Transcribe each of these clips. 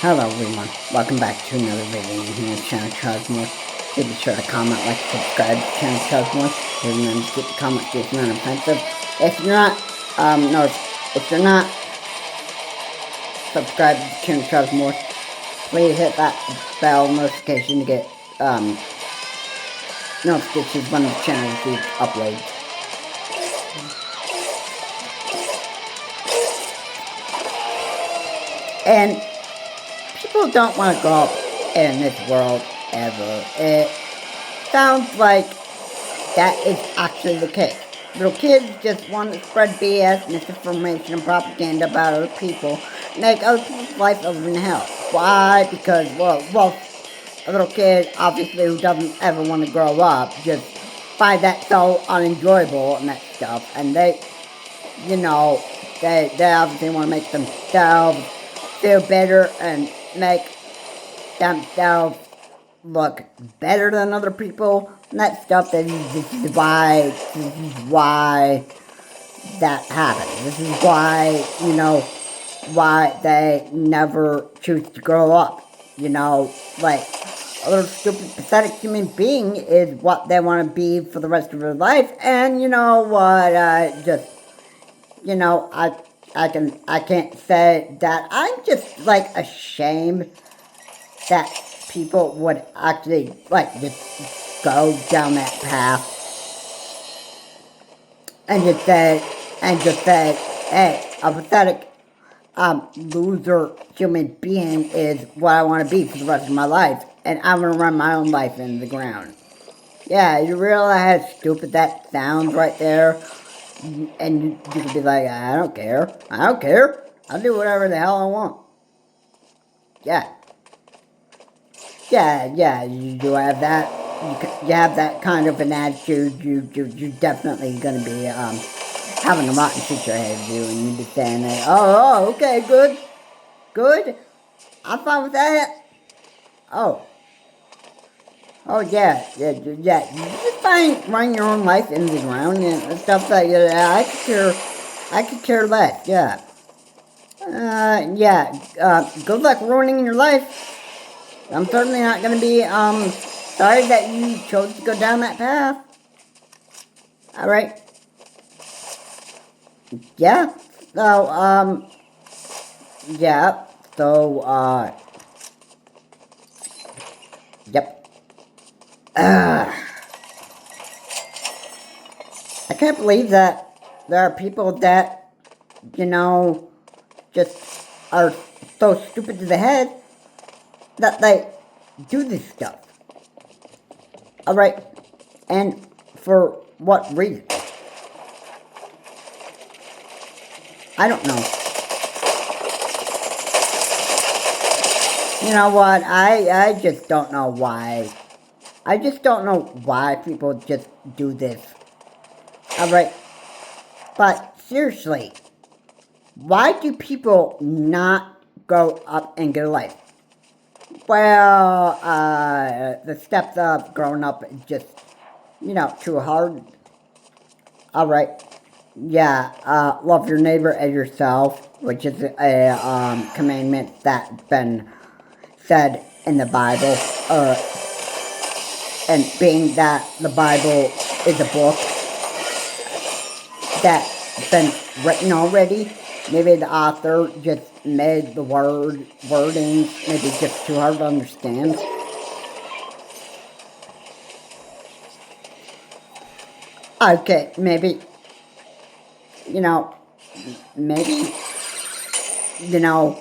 Hello everyone, welcome back to another video here on Channel Cosmos. Please be sure to comment, like, subscribe to Channel Cosmos. Please remember to keep the comments just not offensive. If you're not, no, if you're not subscribed to Channel Cosmos, please hit that bell notification to get, notifications when the channel receives uploads. And people don't want to grow up in this world ever. It sounds like that is actually the case. Little kids just want to spread BS, misinformation, and propaganda about other people, make other people's life a living hell. Why? Because, well, a little kid, obviously, who doesn't ever want to grow up, just find that so unenjoyable and that stuff, and they obviously want to make themselves feel better and make themselves look better than other people and that stuff. This is why that happens. This is why, why they never choose to grow up. Like, a little stupid, pathetic human being is what they want to be for the rest of their life. And you know what, I can't say that. I'm just, like, ashamed that people would actually, like, just go down that path and just say, hey, a pathetic, loser human being is what I want to be for the rest of my life, and I'm going to run my own life into the ground. Yeah, you realize how stupid that sounds right there? And you could be like, I don't care. I'll do whatever the hell I want. Yeah. Yeah, you do have that. You have that kind of an attitude. You're definitely gonna be having a rotten future ahead of you, and you'd be saying, okay, good. I'm fine with that. Oh, yeah. You just fine running your own life into the ground and stuff like that. I could care less. Yeah. Good luck ruining your life. I'm certainly not gonna be, sorry that you chose to go down that path. Alright. Yeah. So, yeah. So, yep. I can't believe that there are people that, just are so stupid to the head that they do this stuff. Alright. And for what reason? I don't know. You know what? I just don't know why. I just don't know why people just do this. Alright. But seriously, why do people not grow up and get a life? Well, the steps of growing up is just, too hard. Alright. Yeah, love your neighbor as yourself, which is a commandment that's been said in the Bible. And being that the Bible is a book that's been written already, maybe the author just made the wording maybe just too hard to understand. Okay, maybe, maybe, you know,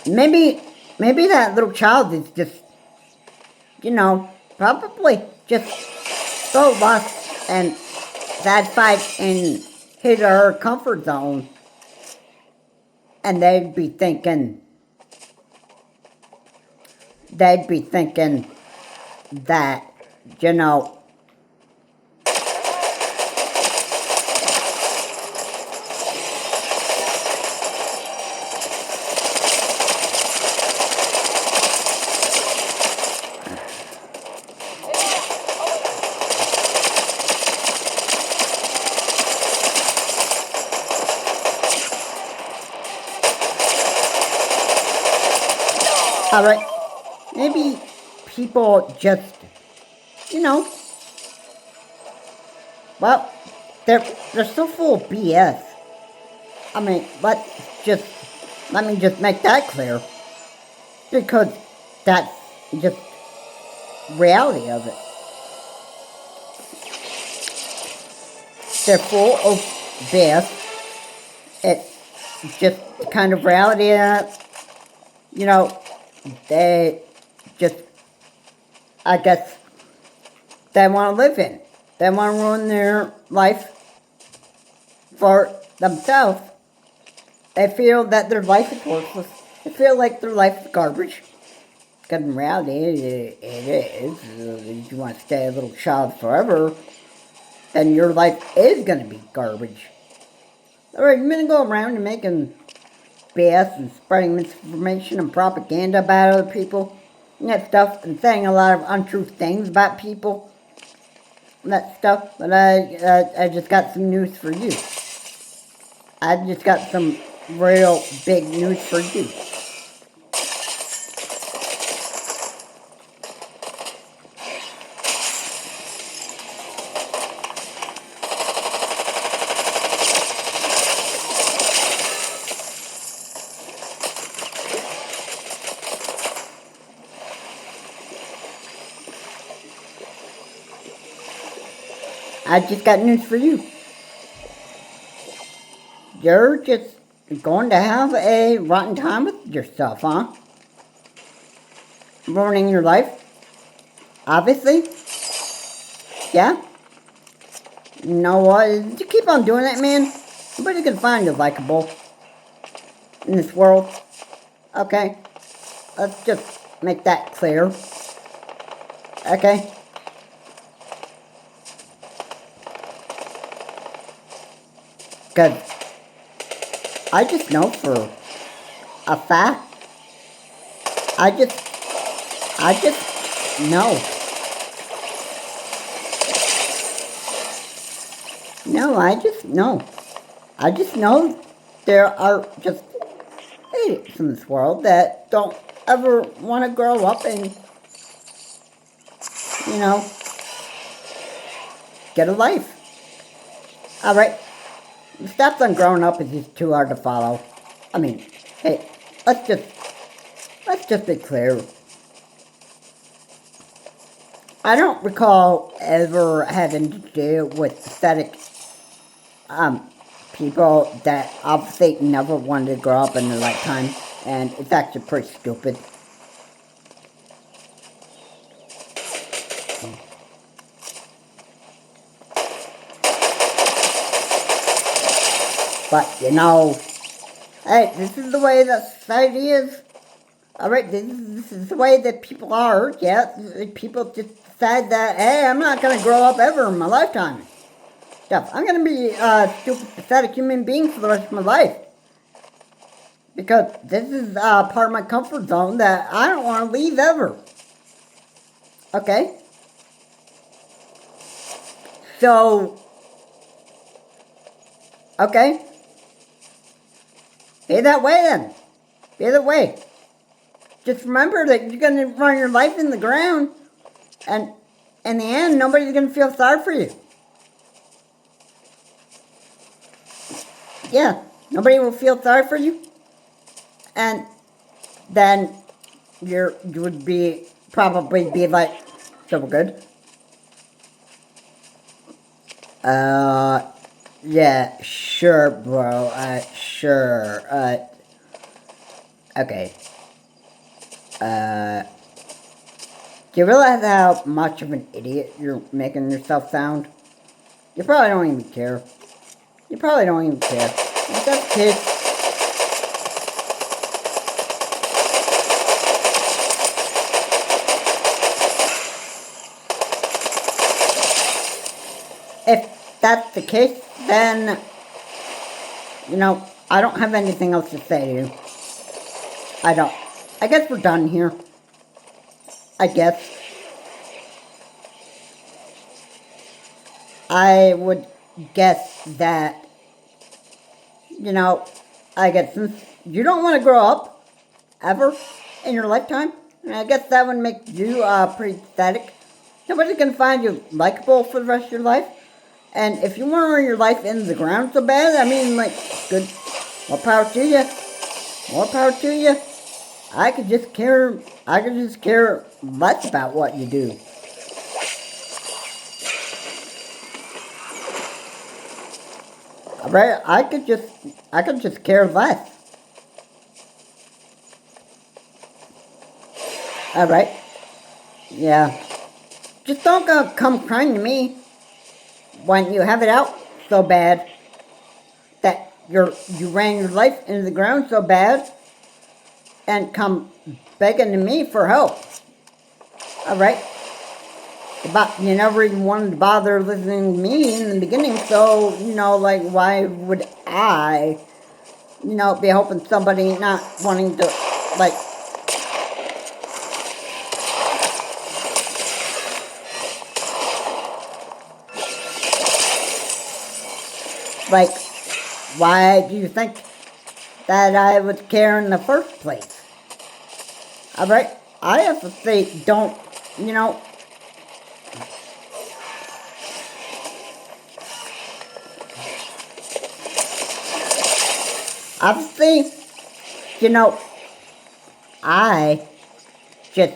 maybe that little child is just, probably just so lost and satisfied in his or her comfort zone, and they'd be thinking that, you know, Alright, maybe people just, you know, well, they're so full of BS. I mean, just, let me just make that clear. Because that's just reality of it. They're full of BS. It's just the kind of reality that, you know, they just, I guess, they want to live in. They want to ruin their life for themselves. They feel that their life is worthless. They feel like their life is garbage. Because in reality, it is. If you want to stay a little child forever, then your life is going to be garbage. Alright, you're going to go around and making BS and spreading misinformation and propaganda about other people and that stuff, and saying a lot of untrue things about people and that stuff. But I just got some news for you. I just got some real big news for you. I just got news for you. You're just going to have a rotten time with yourself, huh? Ruining your life? Obviously? Yeah? You know what? You keep on doing that, man. Nobody can find you likable in this world. Okay? Let's just make that clear. Okay? Good. I just know for a fact. I just know. No, I just know. I just know there are just idiots in this world that don't ever want to grow up and, you know, get a life. Alright, the steps on growing up is just too hard to follow. I mean, hey, let's just be clear. I don't recall ever having to deal with pathetic people that obviously never wanted to grow up in their lifetime, and it's actually pretty stupid. But, you know, hey, this is the way that society is. Alright, this is the way that people are. Yeah, people just decide that, hey, I'm not going to grow up ever in my lifetime. Stuff. I'm going to be a stupid, pathetic human being for the rest of my life. Because this is part of my comfort zone that I don't want to leave ever. Okay? So, okay? Be that way then. Be that way. Just remember that you're going to run your life in the ground, and in the end, nobody's going to feel sorry for you. Yeah, nobody will feel sorry for you, and then you would probably be like, so we're good. Yeah, sure, bro. Sure. Okay. Do you realize how much of an idiot you're making yourself sound? You probably don't even care. You probably don't even care. If that's the case, if that's the case, then, you know, I don't have anything else to say to you. I don't. I guess we're done here. I guess. I would guess that, you know, I guess since you don't want to grow up, ever, in your lifetime. And I guess that would make you pretty pathetic. Nobody's gonna find you likable for the rest of your life. And if you want to run your life into the ground so bad, I mean, like, good, more power to you. More power to you. I could just care less about what you do. Alright, I could just care less. Alright. Yeah. Just don't come crying to me when you have it out so bad that you ran your life into the ground so bad and come begging to me for help. Alright? But you never even wanted to bother listening to me in the beginning, so, like, why would I, be helping somebody not wanting to, like, why do you think that I would care in the first place? Alright? I have to say, don't, obviously, I just,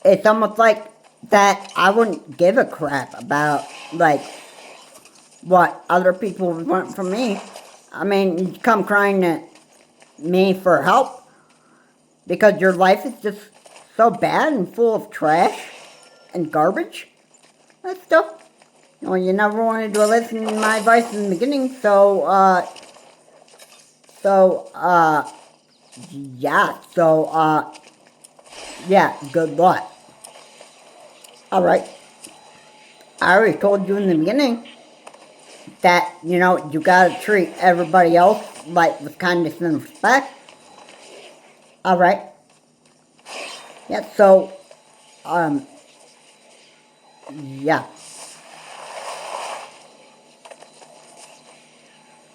it's almost like that I wouldn't give a crap about, like, what other people would want from me. I mean, you come crying to me for help because your life is just so bad and full of trash and garbage. That stuff. You never wanted to listen to my advice in the beginning, yeah, good luck. Alright. I already told you in the beginning that, you gotta treat everybody else, like, with kindness and respect. Alright. Yeah, so, yeah.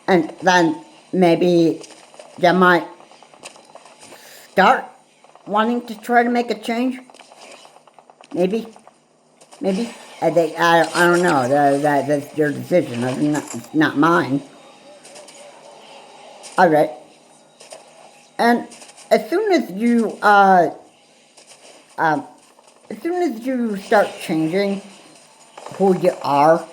And then maybe you might start wanting to try to make a change. Maybe. I don't know. That's your decision. That's not mine. Alright. And as soon as you start changing who you are,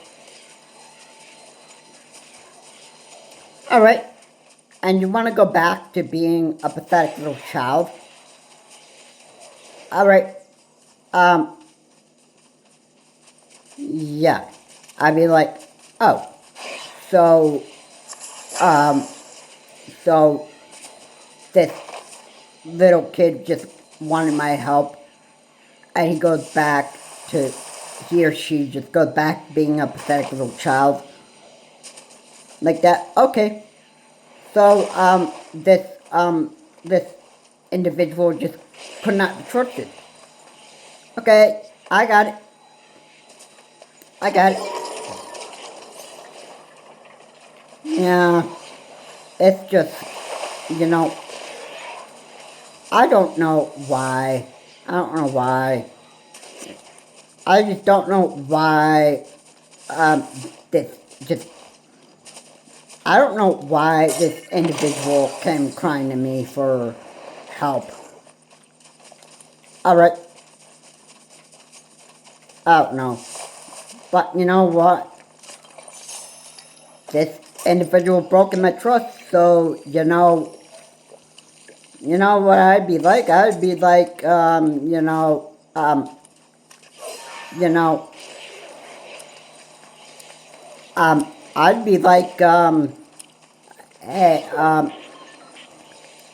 alright, and you want to go back to being a pathetic little child, alright, yeah, I'd be like, oh, so this little kid just wanted my help, and he or she just goes back to being a pathetic little child, like that. Okay, so, this individual just could not be trusted. Okay, I got it. Yeah, it's just, I don't know why. I just don't know why, this just, I don't know why this individual came crying to me for help. Alright. I don't know. But you know what? This individual broke my trust, so, what I'd be like? I'd be like, I'd be like, hey,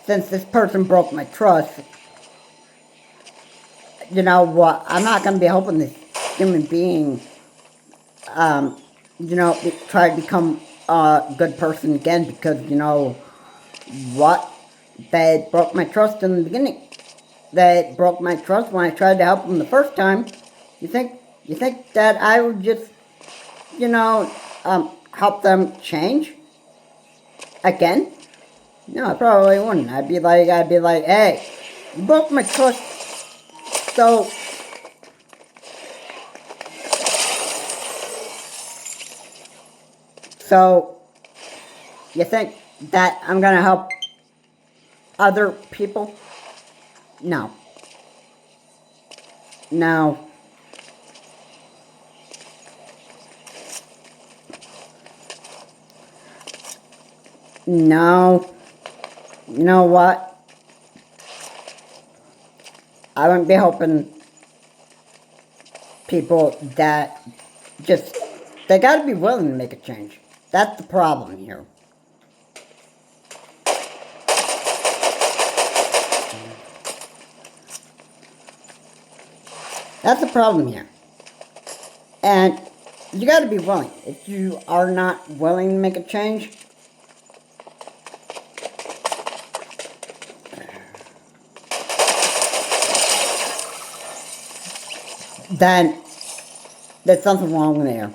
since this person broke my trust, you know what, I'm not going to be helping this human being, try to become a good person again because, what, they broke my trust in the beginning. They broke my trust when I tried to help them the first time. You think that I would just, help them change again? No, I probably wouldn't. I'd be like, hey, you broke my trust, so you think that I'm gonna help other people? No. No. No. You know what? I wouldn't be helping people that just, they gotta be willing to make a change. That's the problem here. That's the problem here. And you gotta be willing. If you are not willing to make a change, then there's something wrong there.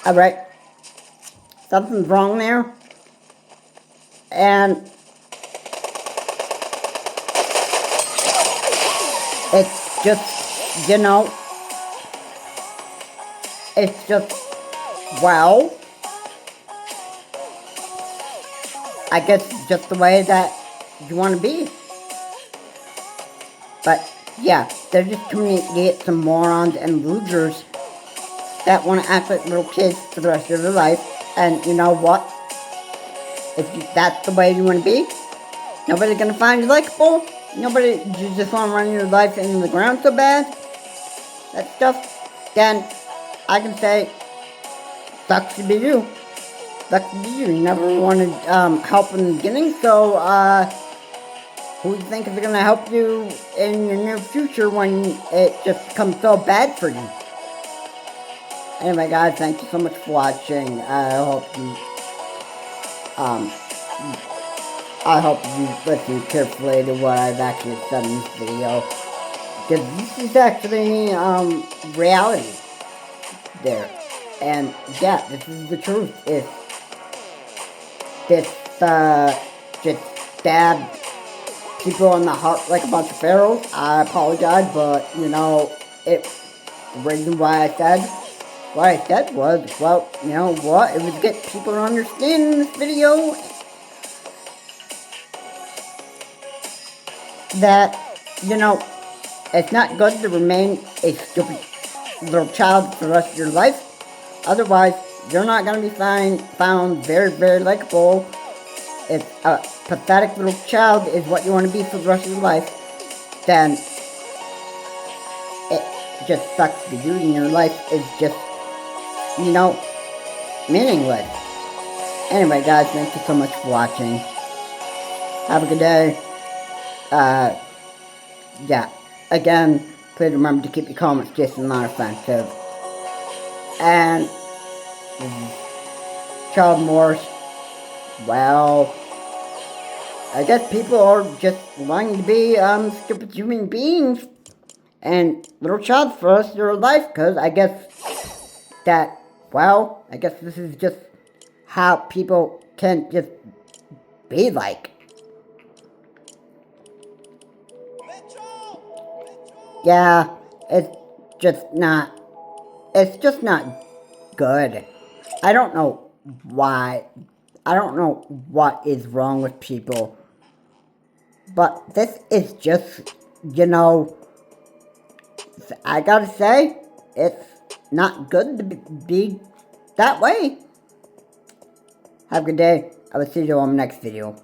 Alright? Something's wrong there. And it's just, you know, it's just, well, I guess it's just the way that you want to be. But, yeah, there's just too many idiots and morons and losers that want to act like little kids for the rest of their life. And you know what? If that's the way you want to be, nobody's going to find you likable. Nobody, you just want to run your life into the ground so bad, that stuff, then I can say, sucks to be you. Sucks to be you. You never wanted help in the beginning, so who do you think is going to help you in your near future when it just becomes so bad for you? Anyway, guys, thank you so much for watching. I hope you listen carefully to what I've actually said in this video, because this is actually, reality there. And, yeah, this is the truth. If this, just stabbed people in the heart like a bunch of pharaohs, I apologize, but, you know, the reason why I said what I said was, well, you know what, it would get people to understand in this video that, you know, it's not good to remain a stupid little child for the rest of your life. Otherwise, you're not going to be found very, very likable. If a pathetic little child is what you want to be for the rest of your life, then it just sucks to you, and your life is just, you know, meaningless. Anyway, guys, thank you so much for watching. Have a good day. Yeah. Again, please remember to keep your comments just not offensive. And child morse, well, I guess people are just wanting to be stupid human beings and little child for the rest of their life, because I guess that, well, I guess this is just how people can just be like. Yeah, it's just not good. I don't know why. I don't know what is wrong with people. But this is just, you know, I gotta say, it's not good to be that way. Have a good day. I will see you on the next video.